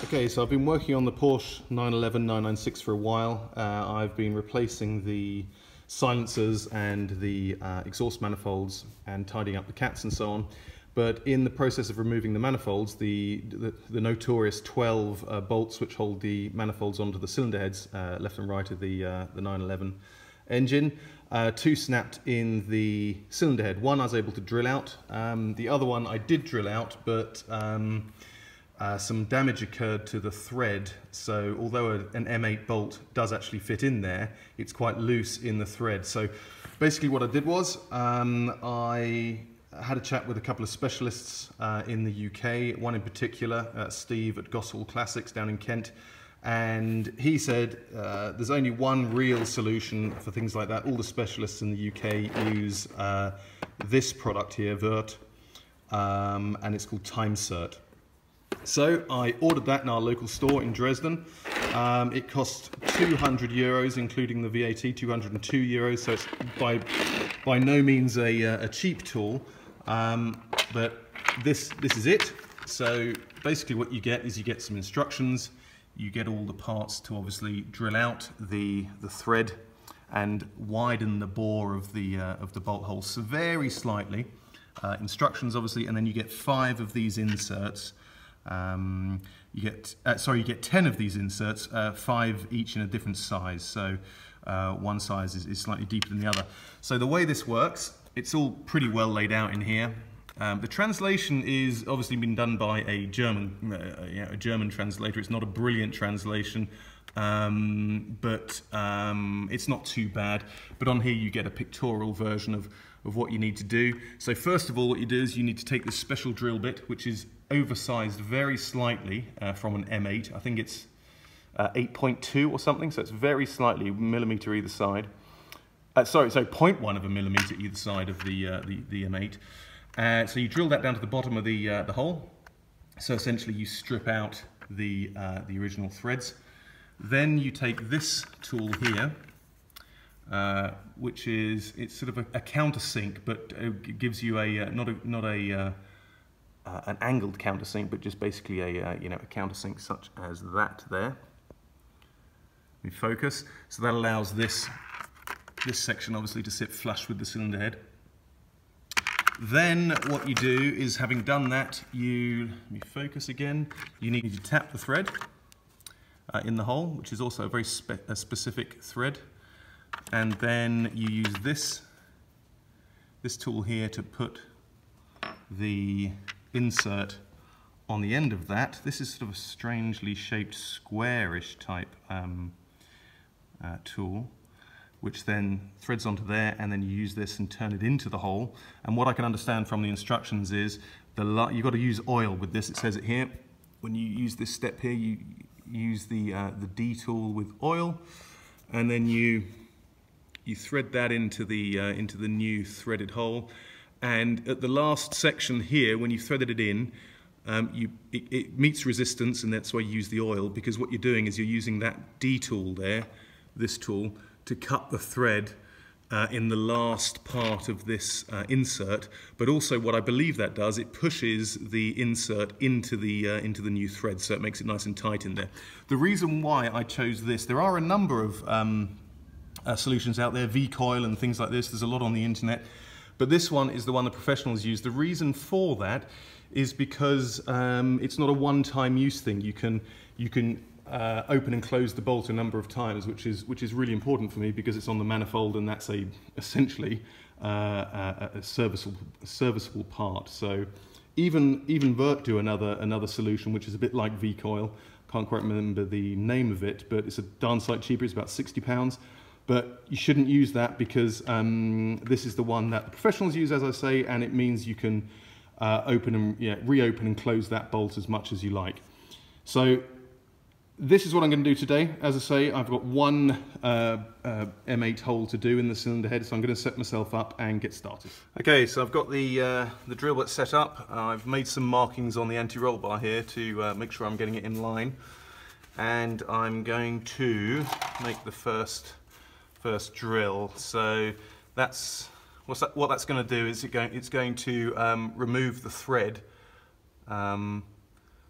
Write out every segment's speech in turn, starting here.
Okay, so I've been working on the Porsche 911 996 for a while. I've been replacing the silencers and the exhaust manifolds and tidying up the cats and so on. But in the process of removing the manifolds, the notorious 12 bolts which hold the manifolds onto the cylinder heads, left and right of the 911 engine, two snapped in the cylinder head. One I was able to drill out, the other one I did drill out, but some damage occurred to the thread, so although an M8 bolt does actually fit in there, it's quite loose in the thread. So basically what I did was I had a chat with a couple of specialists in the UK, one in particular, Steve at Goshall Classics down in Kent, and he said there's only one real solution for things like that. All the specialists in the UK use this product here, Wuerth, and it's called Time-Sert. So I ordered that in our local store in Dresden. It cost €200, including the VAT, €202. So it's by no means a cheap tool, but this is it. So basically, what you get is you get some instructions. You get all the parts to obviously drill out the thread and widen the bore of the bolt holes so very slightly. Instructions obviously, and then you get 5 of these inserts. You get 10 of these inserts, 5 each in a different size, so one size is slightly deeper than the other. So the way this works, it's all pretty well laid out in here. The translation is obviously been done by a German translator. It's not a brilliant translation, but it's not too bad. But on here you get a pictorial version of what you need to do. So first of all, what you do is you need to take this special drill bit, which is oversized very slightly from an M8. I think it's 8.2 or something, so it's very slightly, millimeter either side. Sorry, 0.1 of a millimeter either side of the M8. So you drill that down to the bottom of the hole. So essentially you strip out the original threads. Then you take this tool here, which is, it's sort of a countersink, but it gives you not an angled countersink, but just basically a countersink such as that there. Let me focus. So that allows this section obviously to sit flush with the cylinder head. Then what you do is, having done that, let me focus again. You need to tap the thread in the hole, which is also a very specific thread, and then you use this tool here to put the insert on the end of that. This is sort of a strangely shaped squarish type tool, which then threads onto there, and then you use this and turn it into the hole. And what I can understand from the instructions is you've got to use oil with this. It says it here. When you use this step here, you use the D tool with oil, and then you thread that into the new threaded hole. And at the last section here, when you threaded it in, it meets resistance, and that's why you use the oil, because what you're doing is you're using that D tool there, this tool, to cut the thread in the last part of this insert. But also what I believe that does, it pushes the insert into the new thread, so it makes it nice and tight in there. The reason why I chose this, there are a number of solutions out there, V-coil and things like this. There's a lot on the internet, but this one is the one the professionals use. The reason for that is because it's not a one-time use thing. You can open and close the bolt a number of times, which is really important for me, because it's on the manifold, and that's essentially a serviceable part. So even Wuerth do another solution, which is a bit like V-coil. Can't quite remember the name of it, but it's a darn sight cheaper. It's about £60. But you shouldn't use that, because this is the one that the professionals use, as I say, and it means you can reopen and close that bolt as much as you like. So this is what I'm going to do today. As I say, I've got one M8 hole to do in the cylinder head, so I'm going to set myself up and get started. Okay, so I've got the drill bit set up. I've made some markings on the anti-roll bar here to make sure I'm getting it in line, and I'm going to make the first drill. So what that's going to do is it's going to remove the thread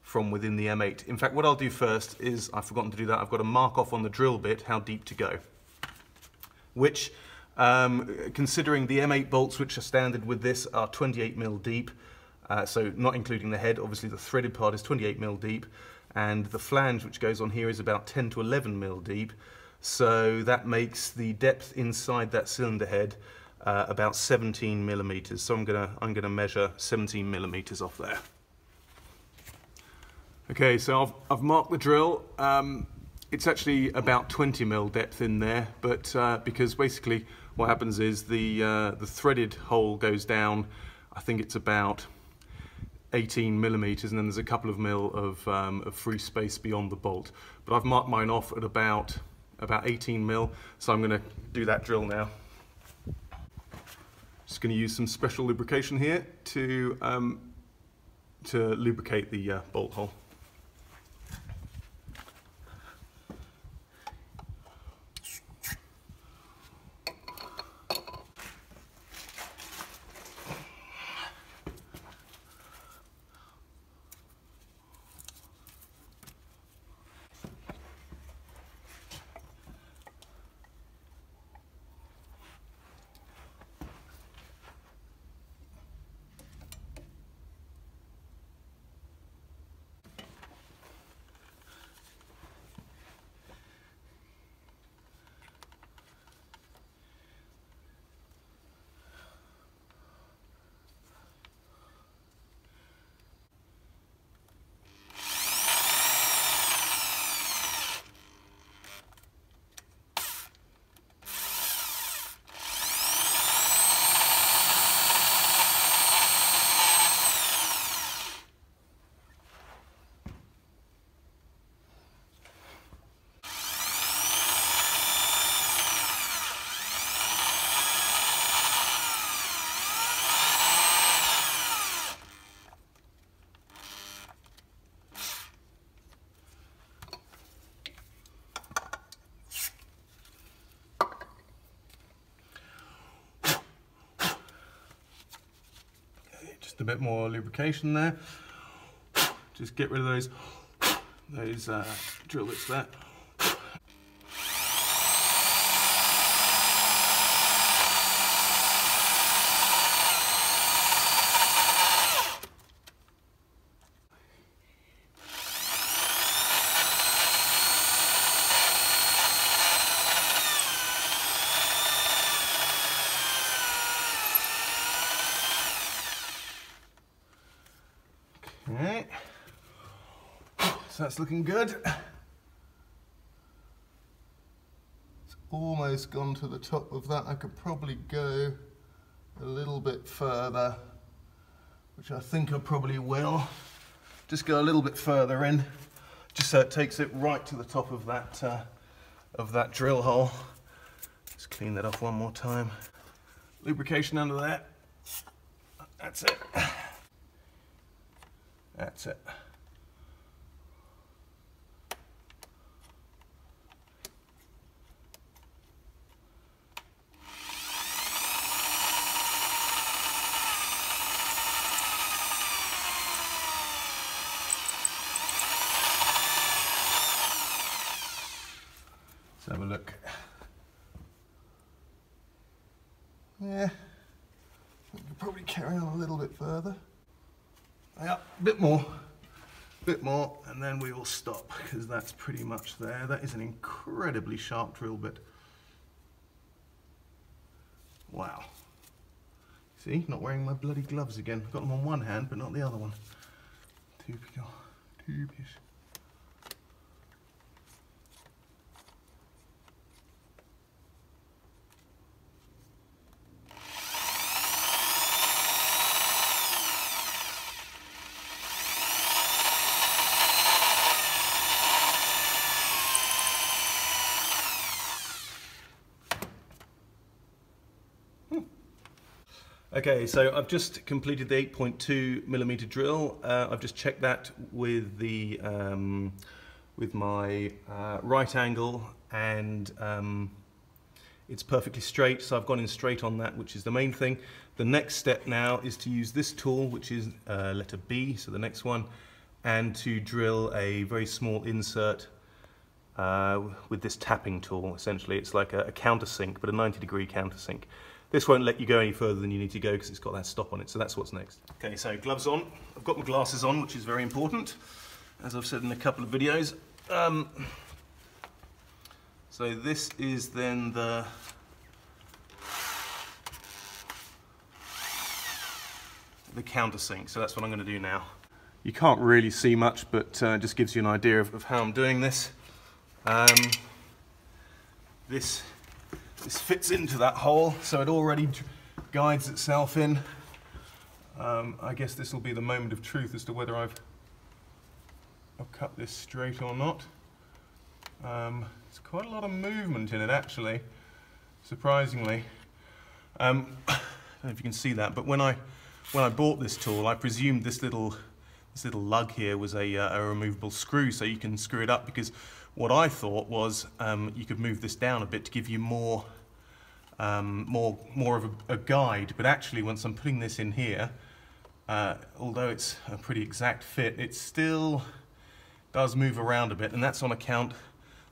from within the M8. In fact, what I'll do first is, I've forgotten to do that, I've got to mark off on the drill bit how deep to go. Which, considering the M8 bolts, which are standard with this, are 28mm deep, so not including the head, obviously the threaded part is 28mm deep, and the flange which goes on here is about 10 to 11mm deep, so that makes the depth inside that cylinder head about 17mm. So I'm gonna measure 17mm off there. Okay, so I've marked the drill. It's actually about 20mm depth in there, but because basically what happens is the threaded hole goes down, I think it's about 18mm, and then there's a couple of mil of free space beyond the bolt. But I've marked mine off at about 18mm, so I'm going to do that drill now. Just going to use some special lubrication here to lubricate the bolt hole. Just a bit more lubrication there. Just get rid of those drill bits there. Okay, so that's looking good. It's almost gone to the top of that. I could probably go a little bit further, which I think I probably will. Just go a little bit further in, just so it takes it right to the top of that drill hole. Just clean that off one more time. Lubrication under there. That's it. That's it. Let's have a look. Yeah, we could probably carry on a little bit further. Yeah, a bit more, and then we will stop, because that's pretty much there. That is an incredibly sharp drill bit. Wow. See, not wearing my bloody gloves again. I've got them on one hand, but not the other one. Typical. Typisch. Okay, so I've just completed the 8.2mm drill. I've just checked that with the with my right angle, and it's perfectly straight. So I've gone in straight on that, which is the main thing. The next step now is to use this tool, which is letter B, so the next one, and to drill a very small insert with this tapping tool. Essentially it's like a countersink, but a 90-degree countersink. This won't let you go any further than you need to go because it's got that stop on it, so that's what's next. Okay, so gloves on. I've got my glasses on, which is very important, as I've said in a couple of videos. So this is then the countersink, so that's what I'm going to do now. You can't really see much, but it just gives you an idea of how I'm doing this. This fits into that hole, so it already guides itself in. I guess this will be the moment of truth as to whether I've cut this straight or not. There's quite a lot of movement in it, actually, surprisingly. I don't know if you can see that, but when I bought this tool, I presumed this little lug here was a removable screw, so you can screw it up, because what I thought was you could move this down a bit to give you more of a guide. But actually, once I'm putting this in here, although it's a pretty exact fit, it still does move around a bit, and that's on account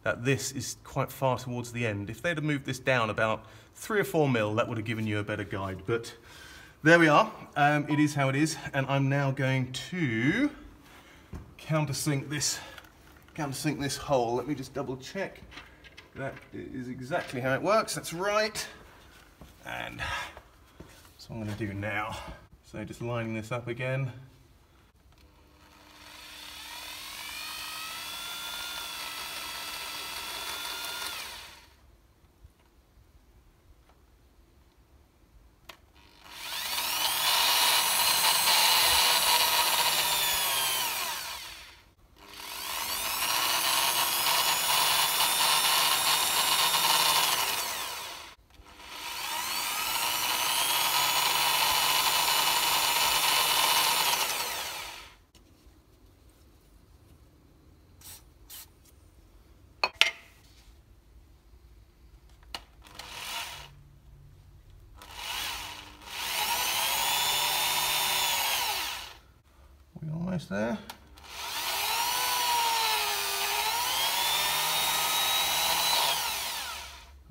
that this is quite far towards the end. If they'd have moved this down about 3 or 4 mil, that would have given you a better guide. But there we are. It is how it is, and I'm now going to countersink this hole. Let me just double check. That is exactly how it works. That's right. And that's what I'm going to do now. So just lining this up again. Almost there.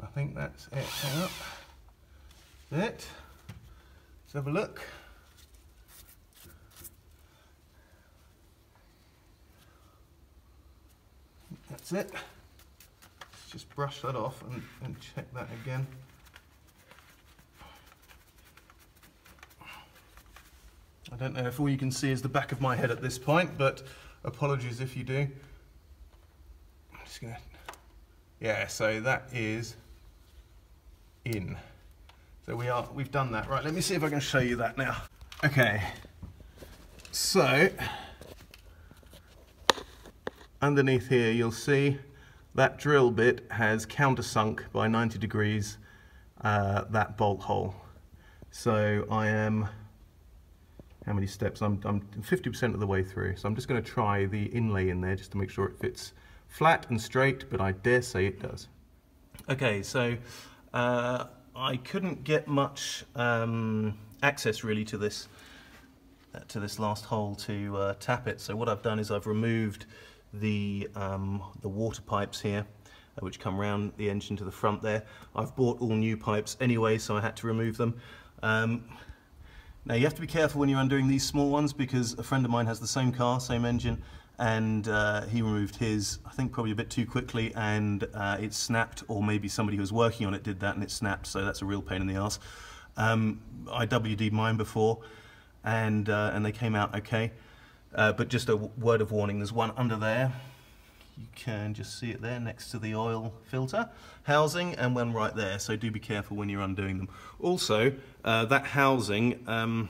I think that's it. Hang up. That's it. Let's have a look. That's it. Let's just brush that off and check that again. I don't know if all you can see is the back of my head at this point, but apologies if you do. I'm just gonna, yeah, so that is in. So we've done that. Right, let me see if I can show you that now. Okay, so underneath here you'll see that drill bit has countersunk by 90 degrees that bolt hole. So I am, how many steps? I'm 50% of the way through, so I'm just going to try the inlay in there just to make sure it fits flat and straight, but I dare say it does. Okay, so I couldn't get much access really to this last hole to tap it, so what I've done is I've removed the water pipes here, which come round the engine to the front there. I've bought all new pipes anyway, so I had to remove them. Now you have to be careful when you're undoing these small ones, because a friend of mine has the same car, same engine, and he removed his, I think probably a bit too quickly, and it snapped, or maybe somebody who was working on it did that and it snapped, so that's a real pain in the arse. I WD'd mine before, and they came out okay, but just a word of warning, there's one under there. You can just see it there next to the oil filter housing, and one right there, so do be careful when you're undoing them. Also, that housing,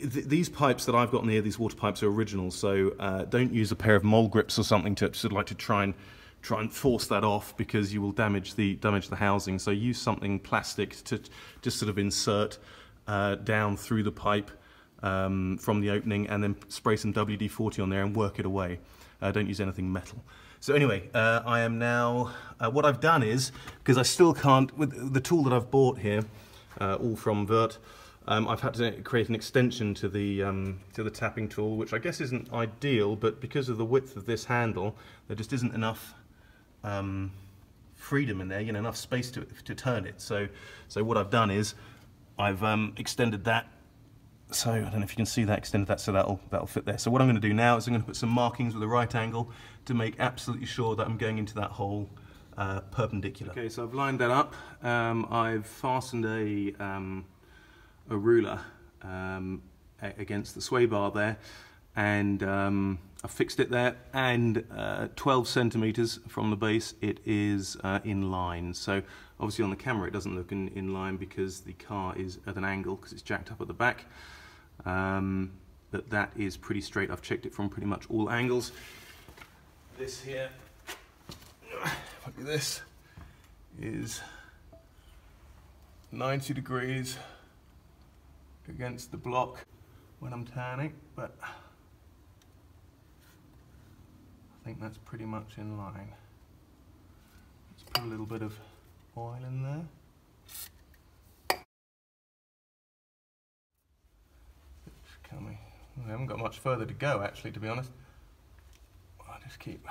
these pipes that I've got in here, these water pipes are original, so don't use a pair of mole grips or something to sort of like to try and force that off, because you will damage the housing. So use something plastic to just sort of insert down through the pipe from the opening, and then spray some WD-40 on there and work it away. Don't use anything metal. So anyway, I am now, what I've done is, because I still can't, with the tool that I've bought here, all from Wuerth, I've had to create an extension to the tapping tool, which I guess isn't ideal, but because of the width of this handle, there just isn't enough freedom in there, you know, enough space to turn it. So what I've done is I've extended that. So I don't know if you can see that, extended that, so that'll fit there. So what I'm going to do now is I'm going to put some markings with a right angle to make absolutely sure that I'm going into that hole perpendicular. Okay, so I've lined that up. I've fastened a ruler against the sway bar there, and I've fixed it there, and 12 centimeters from the base it is in line. So obviously on the camera it doesn't look in line because the car is at an angle because it's jacked up at the back, but that is pretty straight. I've checked it from pretty much all angles. This here, this is 90 degrees against the block when I'm turning, but I think that's pretty much in line. Let's put a little bit of oil in there. It's coming. I haven't got much further to go actually, to be honest. I'll just keep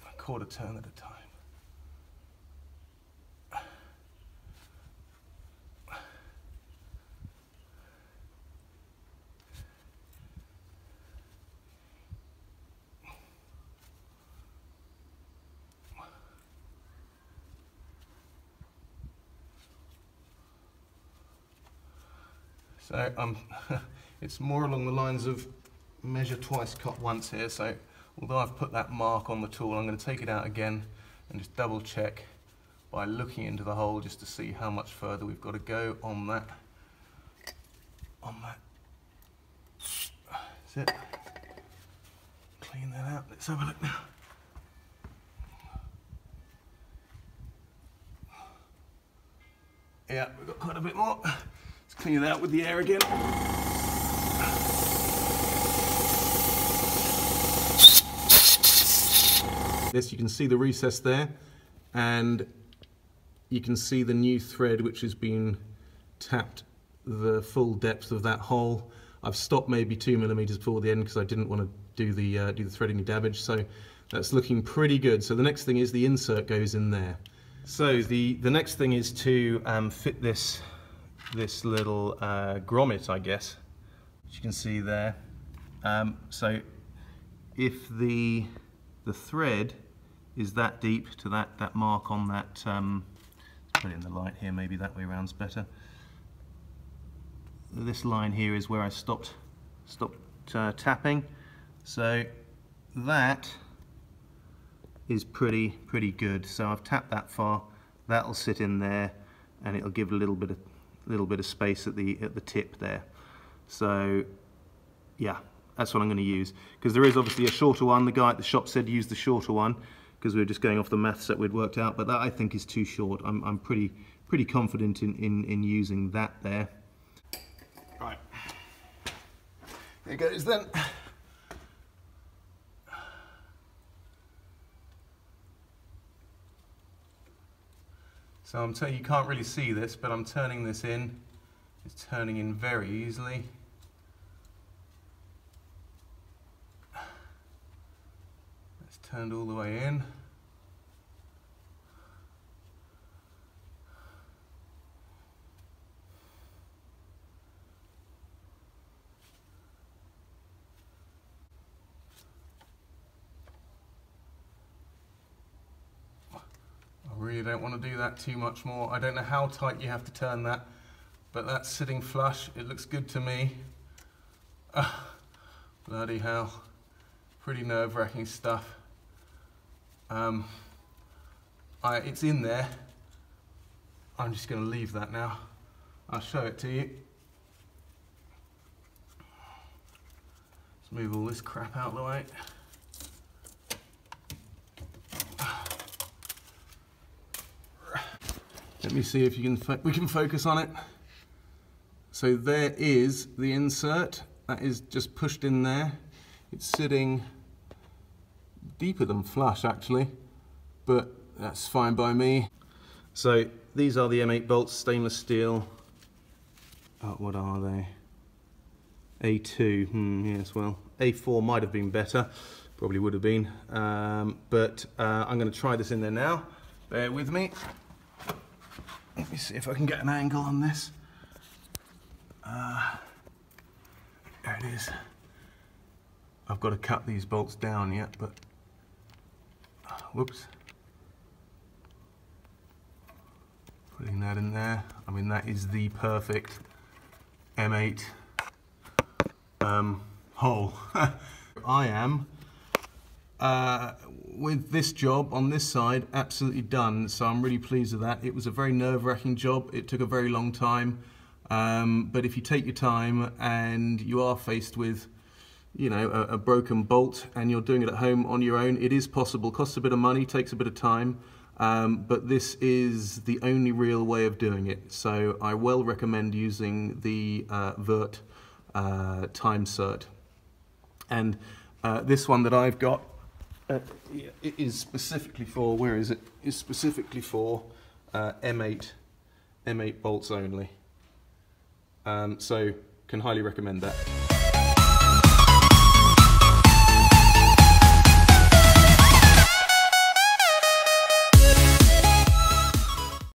a quarter turn at a time. So it's more along the lines of measure twice, cut once here. So although I've put that mark on the tool, I'm going to take it out again and just double check by looking into the hole just to see how much further we've got to go on that. That's it. Clean that out. Let's have a look now. Yeah, we've got quite a bit more. Let's clean it out with the air again. This, you can see the recess there, and you can see the new thread which has been tapped the full depth of that hole. I've stopped maybe 2 millimeters before the end because I didn't want to do the thread any damage, so that's looking pretty good. So the next thing is the insert goes in there. So the next thing is to fit this little grommet, I guess, which you can see there. So if the thread is that deep to that mark on that, let's put it in the light here, maybe that way around's better. This line here is where I stopped tapping. So that is pretty good. So I've tapped that far. That'll sit in there, and it'll give a little bit of space at the tip there. So yeah, that's what I'm going to use, because there is obviously a shorter one. The guy at the shop said use the shorter one because we were just going off the maths that we'd worked out, but that I think is too short. I'm pretty confident in using that there. Right, there goes then. So I'm telling you, you can't really see this, but I'm turning this in. It's turning in very easily. It's turned all the way in. I really don't want to do that too much more. I don't know how tight you have to turn that, but that's sitting flush. It looks good to me. Bloody hell. Pretty nerve-wracking stuff. It's in there. I'm just going to leave that now. I'll show it to you. Let's move all this crap out of the way. Let me see if we can focus on it. So there is the insert. That is just pushed in there. It's sitting deeper than flush actually, but that's fine by me. So these are the M8 bolts, stainless steel. Oh, what are they? A2, yes, well, A4 might have been better, probably would have been, but I'm going to try this in there now. Bear with me. Let me see if I can get an angle on this. There it is. I've got to cut these bolts down yet, but whoops. Putting that in there. I mean, that is the perfect M8 hole. I am, with this job on this side, absolutely done, so I'm really pleased with that. It was a very nerve-wracking job. It took a very long time, but if you take your time and you are faced with, you know, a broken bolt and you're doing it at home on your own, it is possible. Costs a bit of money, takes a bit of time, but this is the only real way of doing it. So I well recommend using the Wuerth Time-Sert. And this one that I've got, it is specifically for, where is it? It's specifically for M8 bolts only. So can highly recommend that.